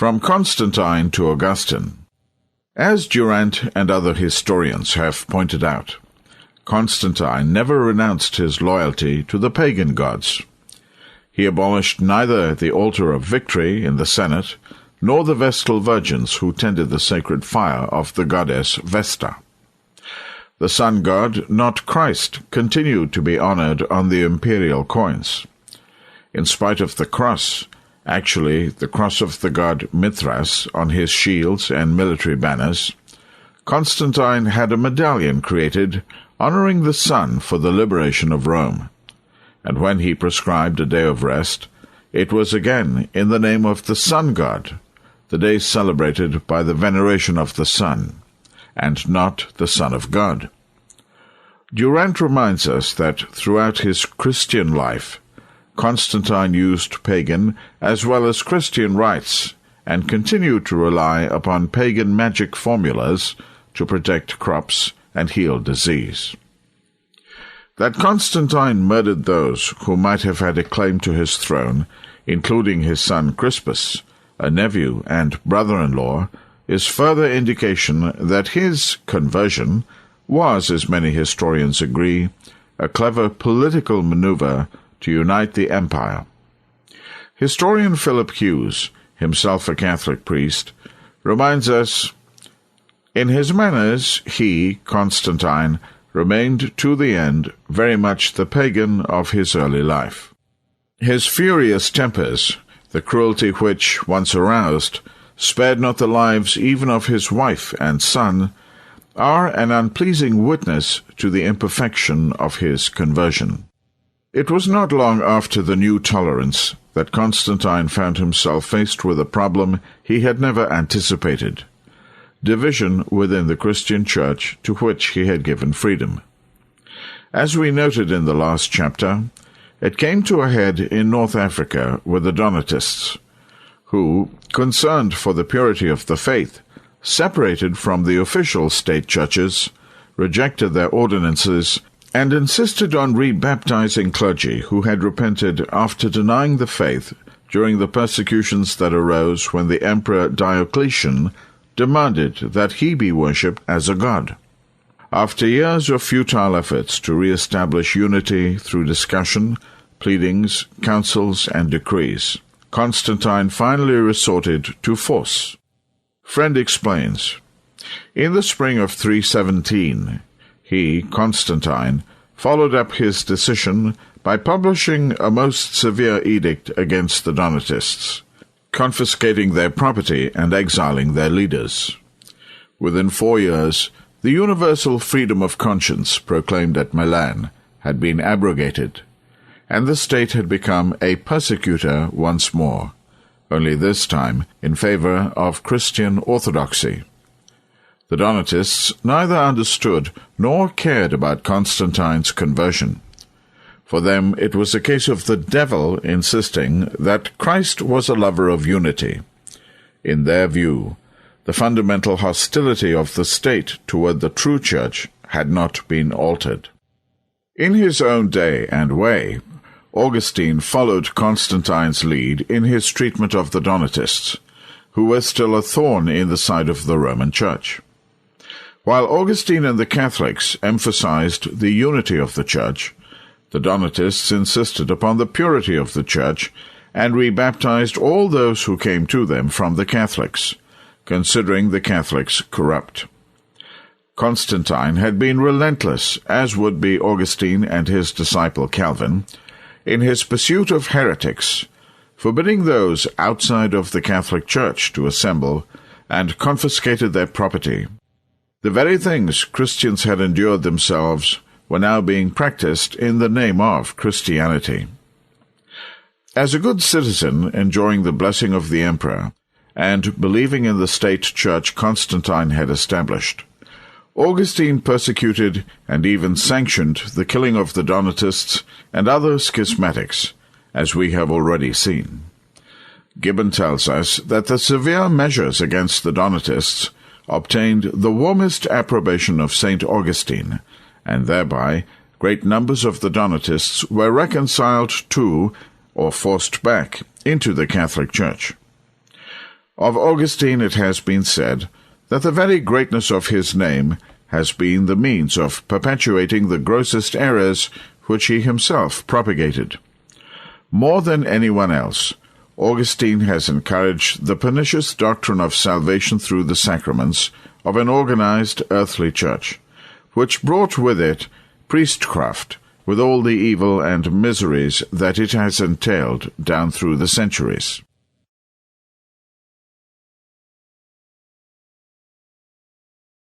From Constantine to Augustine. As Durant and other historians have pointed out, Constantine never renounced his loyalty to the pagan gods. He abolished neither the altar of victory in the Senate, nor the Vestal virgins who tended the sacred fire of the goddess Vesta. The sun god, not Christ, continued to be honored on the imperial coins. In spite of the cross, actually the cross of the god Mithras on his shields and military banners, Constantine had a medallion created honoring the sun for the liberation of Rome. And when he prescribed a day of rest, it was again in the name of the sun god, the day celebrated by the veneration of the sun, and not the Son of God. Durant reminds us that throughout his Christian life, Constantine used pagan as well as Christian rites, and continued to rely upon pagan magic formulas to protect crops and heal disease. That Constantine murdered those who might have had a claim to his throne, including his son Crispus, a nephew and brother-in-law, is further indication that his conversion was, as many historians agree, a clever political maneuver to unite the empire. Historian Philip Hughes, himself a Catholic priest, reminds us, "In his manners he, Constantine, remained to the end very much the pagan of his early life. His furious tempers, the cruelty which, once aroused, spared not the lives even of his wife and son, are an unpleasing witness to the imperfection of his conversion." It was not long after the New Tolerance that Constantine found himself faced with a problem he had never anticipated: division within the Christian Church to which he had given freedom. As we noted in the last chapter, it came to a head in North Africa with the Donatists, who, concerned for the purity of the faith, separated from the official state churches, rejected their ordinances, and insisted on rebaptizing clergy who had repented after denying the faith during the persecutions that arose when the Emperor Diocletian demanded that he be worshipped as a god. After years of futile efforts to re-establish unity through discussion, pleadings, councils, and decrees, Constantine finally resorted to force. Friend explains, in the spring of 317, he, Constantine, followed up his decision by publishing a most severe edict against the Donatists, confiscating their property and exiling their leaders. Within 4 years, the universal freedom of conscience proclaimed at Milan had been abrogated, and the state had become a persecutor once more, only this time in favor of Christian orthodoxy. The Donatists neither understood nor cared about Constantine's conversion. For them it was a case of the devil insisting that Christ was a lover of unity. In their view, the fundamental hostility of the state toward the true church had not been altered. In his own day and way, Augustine followed Constantine's lead in his treatment of the Donatists, who were still a thorn in the side of the Roman Church. While Augustine and the Catholics emphasized the unity of the Church, the Donatists insisted upon the purity of the Church and rebaptized all those who came to them from the Catholics, considering the Catholics corrupt. Constantine had been relentless, as would be Augustine and his disciple Calvin, in his pursuit of heretics, forbidding those outside of the Catholic Church to assemble, and confiscated their property. The very things Christians had endured themselves were now being practiced in the name of Christianity. As a good citizen enjoying the blessing of the emperor, and believing in the state church Constantine had established, Augustine persecuted and even sanctioned the killing of the Donatists and other schismatics, as we have already seen. Gibbon tells us that the severe measures against the Donatists obtained the warmest approbation of St. Augustine, and thereby great numbers of the Donatists were reconciled to, or forced back, into the Catholic Church. Of Augustine it has been said that the very greatness of his name has been the means of perpetuating the grossest errors which he himself propagated. More than anyone else, Augustine has encouraged the pernicious doctrine of salvation through the sacraments of an organized earthly church, which brought with it priestcraft, with all the evil and miseries that it has entailed down through the centuries.